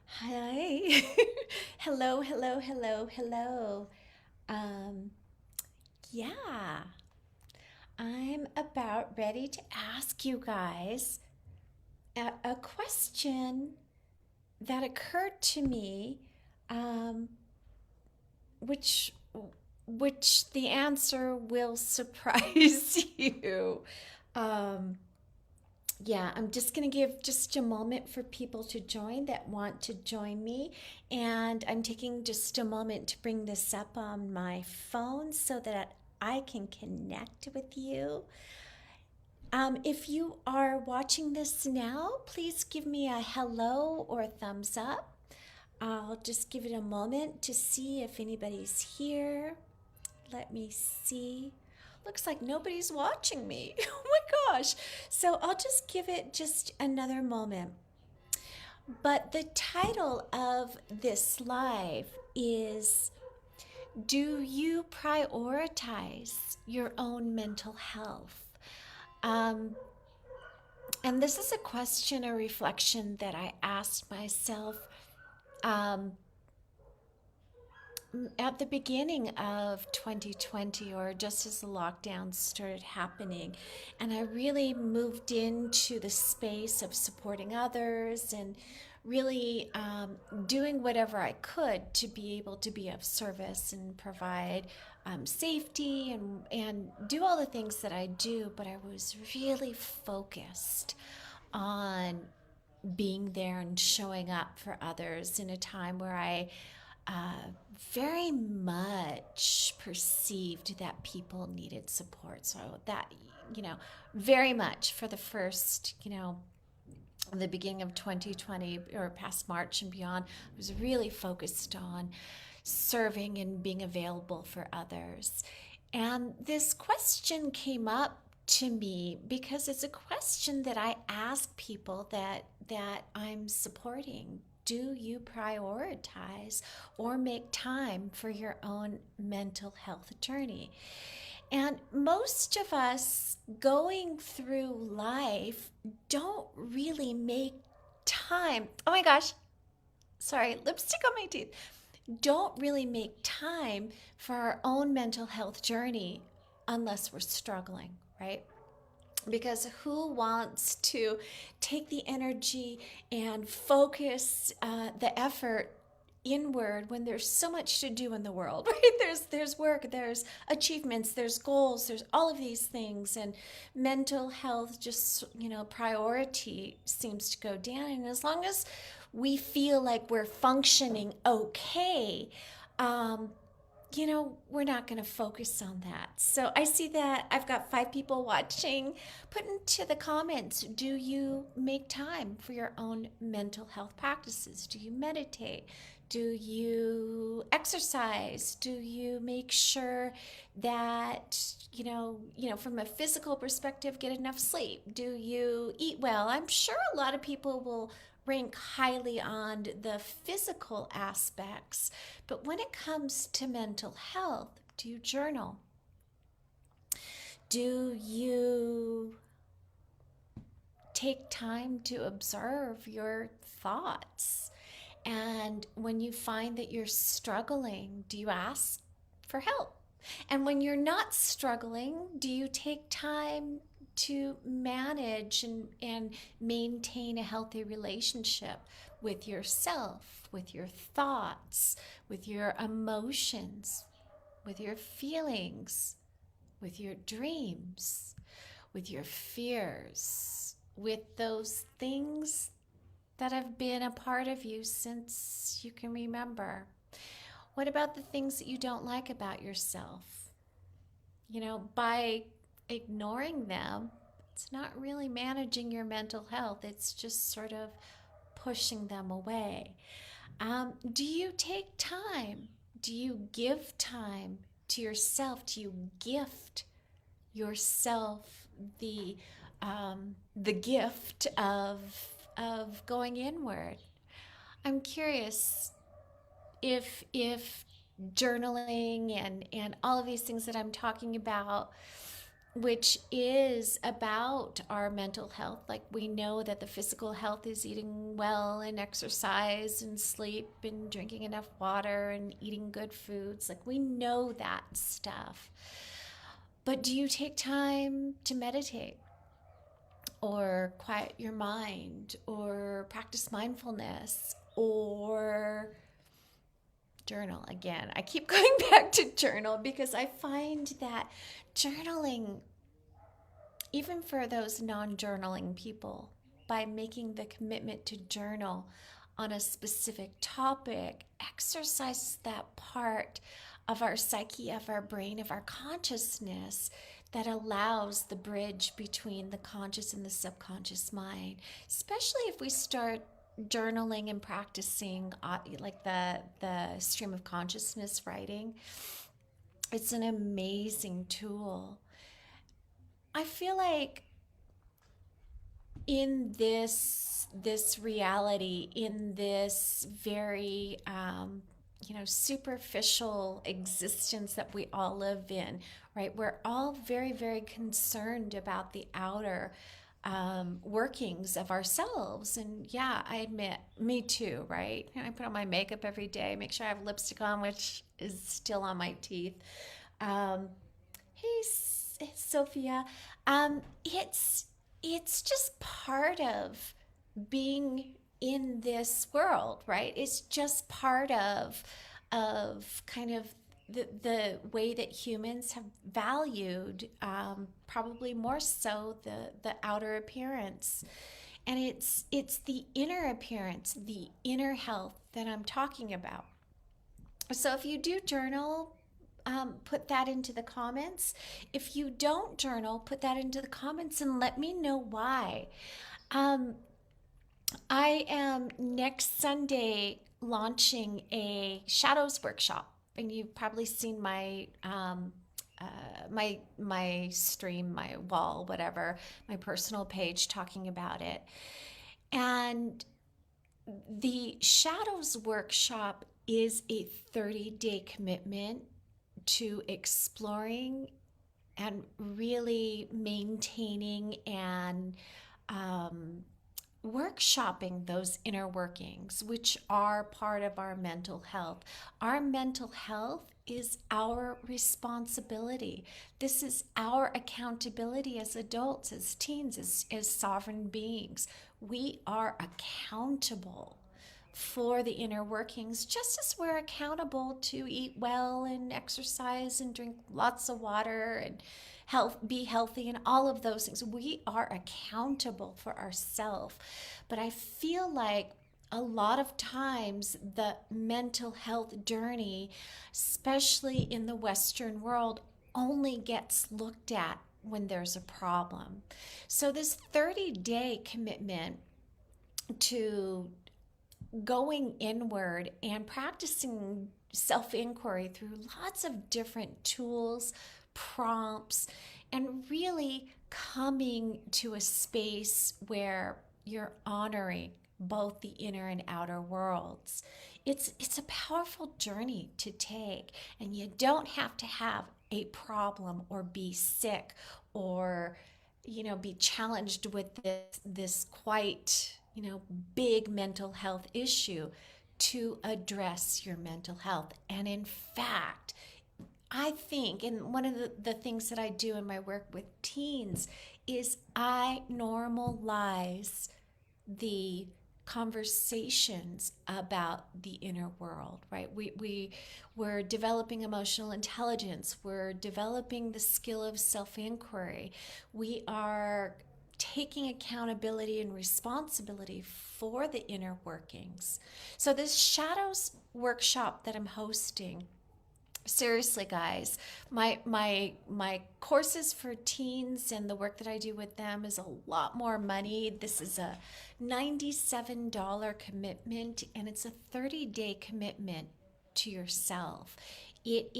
Hi. Hello, hello, hello, hello. Um, yeah, I'm about ready to ask you guys a question that occurred to me, um, which which the answer will surprise you. Um, Yeah, I'm just going to give just a moment for people to join that want to join me. And I'm taking just a moment to bring this up on my phone so that I can connect with you. If you are watching this now, please give me a hello or a thumbs up. I'll just give it a moment to see if anybody's here. Let me see. Looks like nobody's watching me. Oh my gosh. So I'll just give it just another moment. But the title of this live is, Do You Prioritize Your Own Mental Health? Um, and this is a question or reflection that I asked myself um, at the beginning of 2020, or just as the lockdowns started happening. And I really moved into the space of supporting others and really doing whatever I could to be able to be of service and provide safety and do all the things that I do. But I was really focused on being there and showing up for others in a time where I uh, very much perceived that people needed support. So that, you know, very much for the first, the beginning of 2020 or past March and beyond, I was really focused on serving and being available for others. And this question came up to me because it's a question that I ask people that I'm supporting. Do you prioritize or make time for your own mental health journey? And most of us going through life don't really make time. Oh my gosh, sorry, lipstick on my teeth. Don't really make time for our own mental health journey unless we're struggling, right? Because who wants to take the energy and focus the effort inward when there's so much to do in the world, right? There's work, there's achievements, there's goals, there's all of these things, and mental health just, priority seems to go down. And as long as we feel like we're functioning okay, um, we're not going to focus on that. So I see that I've got 5 people watching. Put into the comments, do you make time for your own mental health practices? Do you meditate? Do you exercise? Do you make sure that, from a physical perspective, get enough sleep? Do you eat well? I'm sure a lot of people will rank highly on the physical aspects, but when it comes to mental health, do you journal? Do you take time to observe your thoughts? And when you find that you're struggling, do you ask for help? And when you're not struggling, do you take time to manage and maintain a healthy relationship with yourself, with your thoughts, with your emotions, with your feelings, with your dreams, with your fears, with those things that have been a part of you since you can remember? What about the things that you don't like about yourself? By ignoring them, it's not really managing your mental health, it's just sort of pushing them away. Do you take time? Do you give time to yourself? Do you gift yourself the gift of going inward? I'm curious if journaling and all of these things that I'm talking about which is about our mental health. Like, we know that the physical health is eating well and exercise and sleep and drinking enough water and eating good foods. Like, we know that stuff. But do you take time to meditate or quiet your mind or practice mindfulness or journal? Again, I keep going back to journal because I find that journaling, even for those non-journaling people, by making the commitment to journal on a specific topic, exercises that part of our psyche, of our brain, of our consciousness that allows the bridge between the conscious and the subconscious mind, especially if we start journaling and practicing like the stream of consciousness writing. It's an amazing tool. I feel like in this reality, in this very superficial existence that we all live in, right? We're all very, very concerned about the outer workings of ourselves. And yeah, I admit, me too, right? I put on my makeup every day, make sure I have lipstick on, which is still on my teeth. Hey, Sophia. It's just part of being in this world, right? It's just part of kind of the way that humans have valued, probably more so the outer appearance. And it's the inner appearance, the inner health that I'm talking about. So if you do journal, put that into the comments. If you don't journal, put that into the comments and let me know why. Um, I am next Sunday launching a shadows workshop, and you've probably seen my stream, my wall, whatever, my personal page talking about it. And the shadows workshop is a 30-day commitment to exploring and really maintaining and workshopping those inner workings, which are part of our mental health. Our mental health is our responsibility. This is our accountability as adults, as teens, as sovereign beings. We are accountable for the inner workings, just as we're accountable to eat well and exercise and drink lots of water and be healthy and all of those things. We are accountable for ourselves. But I feel like a lot of times the mental health journey, especially in the Western world, only gets looked at when there's a problem. So this 30-day commitment to going inward and practicing self-inquiry through lots of different tools, prompts, and really coming to a space where you're honoring both the inner and outer worlds. It's a powerful journey to take, and you don't have to have a problem or be sick or be challenged with this quite big mental health issue to address your mental health. And in fact, I think, and one of the things that I do in my work with teens is I normalize the conversations about the inner world, right? We're developing emotional intelligence. We're developing the skill of self-inquiry. We are taking accountability and responsibility for the inner workings. So this shadows workshop that I'm hosting, seriously guys, my courses for teens and the work that I do with them is a lot more money. This is a $97 commitment, and it's a 30-day commitment to yourself. It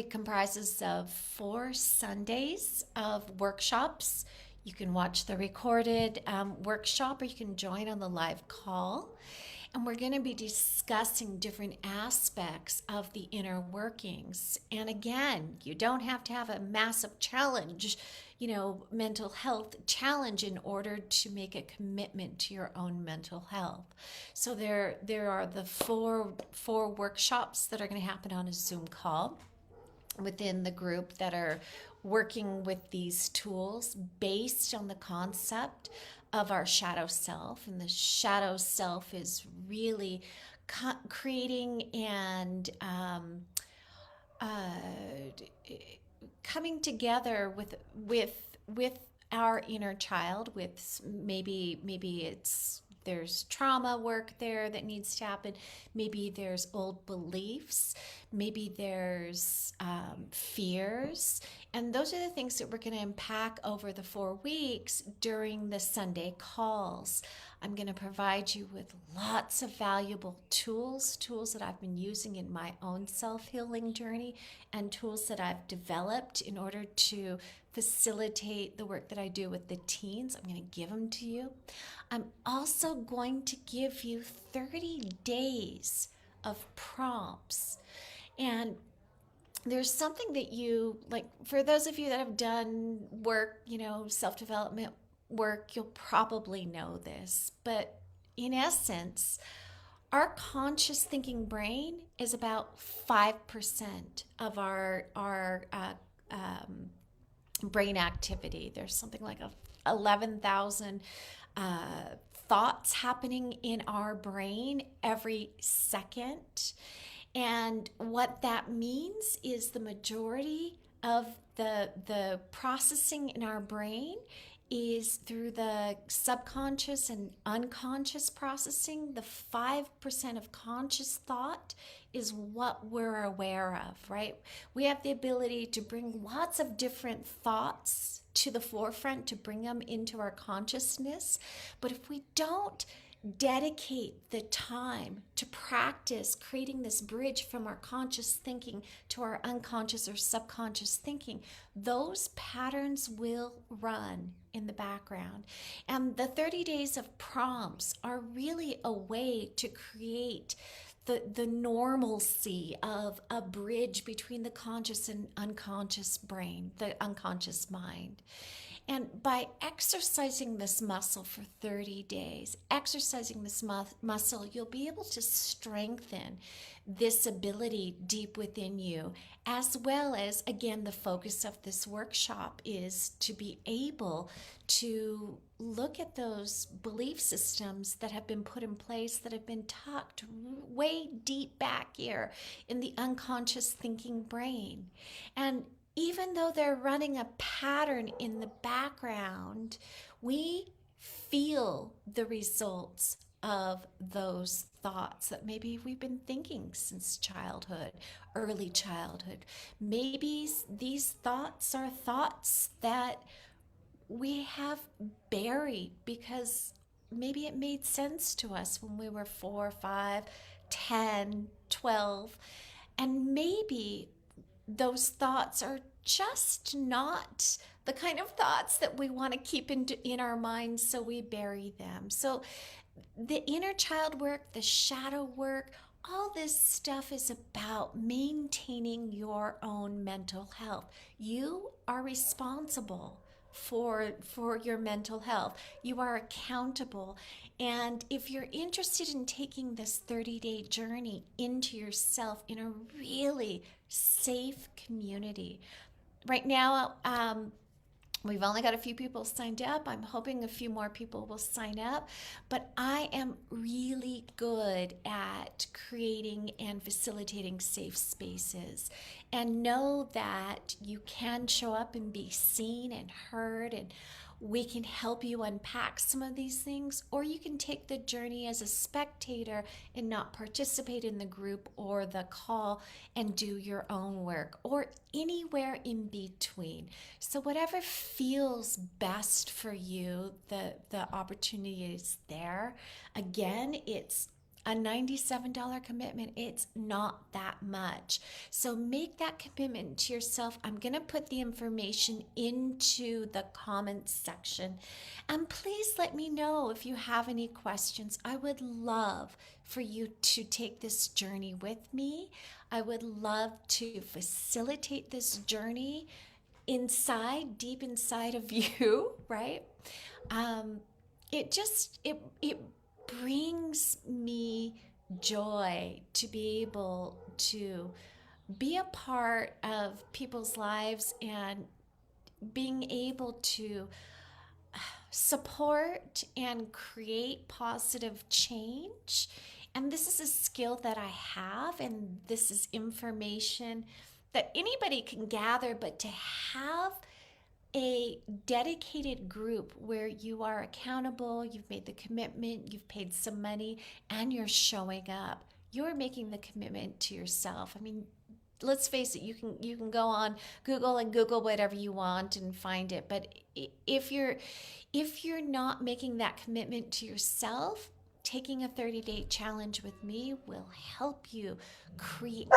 comprises of 4 Sundays of workshops. You can watch the recorded workshop, or you can join on the live call. And we're going to be discussing different aspects of the inner workings. And again, you don't have to have a massive challenge, mental health challenge in order to make a commitment to your own mental health. So there are the four workshops that are going to happen on a Zoom call within the group that are working with these tools based on the concept of our shadow self. And the shadow self is really creating and coming together with our inner child. With maybe it's there's trauma work there that needs to happen. Maybe there's old beliefs. Maybe there's fears. And those are the things that we're going to unpack over the 4 weeks during the Sunday calls. I'm going to provide you with lots of valuable tools that I've been using in my own self-healing journey, and tools that I've developed in order to facilitate the work that I do with the teens. I'm going to give them to you. I'm also going to give you 30 days of prompts. And there's something that you, like, for those of you that have done work, self-development work, you'll probably know this. But in essence, our conscious thinking brain is about 5% of our brain activity. There's something like 11,000 thoughts happening in our brain every second. And what that means is the majority of the processing in our brain is through the subconscious and unconscious processing. The 5% of conscious thought is what we're aware of, right? We have the ability to bring lots of different thoughts to the forefront, to bring them into our consciousness. But if we don't dedicate the time to practice creating this bridge from our conscious thinking to our unconscious or subconscious thinking, those patterns will run in the background. And the 30 days of prompts are really a way to create the normalcy of a bridge between the conscious and unconscious brain, the unconscious mind. And by exercising this muscle for 30 days, exercising this muscle, you'll be able to strengthen this ability deep within you, as well as, again, the focus of this workshop is to be able to look at those belief systems that have been put in place, that have been tucked way deep back here in the unconscious thinking brain. And even though they're running a pattern in the background, we feel the results of those thoughts that maybe we've been thinking since childhood, early childhood. Maybe these thoughts are thoughts that we have buried because maybe it made sense to us when we were 4, 5, 10, 12, and maybe those thoughts are just not the kind of thoughts that we want to keep in our minds, so we bury them. So the inner child work, the shadow work, all this stuff is about maintaining your own mental health. You are responsible for your mental health. You are accountable. And if you're interested in taking this 30-day journey into yourself in a really safe community, right now, we've only got a few people signed up. I'm hoping a few more people will sign up. But I am really good at creating and facilitating safe spaces. And know that you can show up and be seen and heard, and we can help you unpack some of these things, or you can take the journey as a spectator and not participate in the group or the call and do your own work, or anywhere in between. So whatever feels best for you, the opportunity is there. Again, it's a $97 commitment, it's not that much. So make that commitment to yourself. I'm going to put the information into the comments section. And please let me know if you have any questions. I would love for you to take this journey with me. I would love to facilitate this journey inside, deep inside of you, right? It brings me joy to be able to be a part of people's lives and being able to support and create positive change. And this is a skill that I have, and this is information that anybody can gather, but to have a dedicated group where you are accountable, you've made the commitment, you've paid some money, and you're showing up. You're making the commitment to yourself. I mean, let's face it, you can go on Google and Google whatever you want and find it, but if you're not making that commitment to yourself, taking a 30-day challenge with me will help you create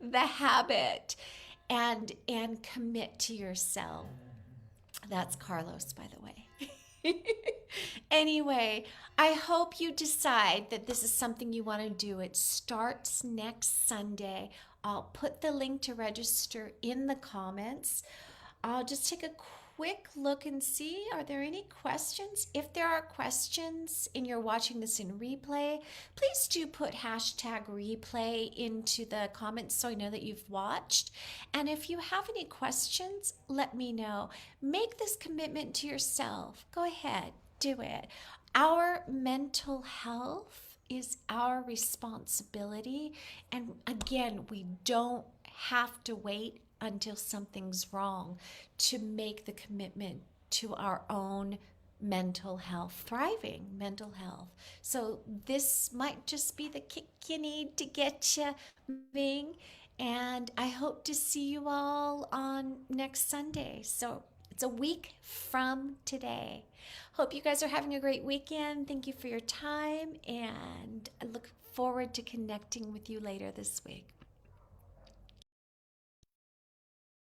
the habit and commit to yourself. That's Carlos, by the way. Anyway, I hope you decide that this is something you want to do. It starts next Sunday. I'll put the link to register in the comments. I'll just take a quick look and see, are there any questions? If there are questions and you're watching this in replay, please do put hashtag replay into the comments so I know that you've watched. And if you have any questions, let me know. Make this commitment to yourself. Go ahead, do it. Our mental health is our responsibility. And again, we don't have to wait until something's wrong to make the commitment to our own mental health, thriving mental health. So this might just be the kick you need to get you moving. And I hope to see you all on next Sunday. So it's a week from today. Hope you guys are having a great weekend. Thank you for your time, and I look forward to connecting with you later this week.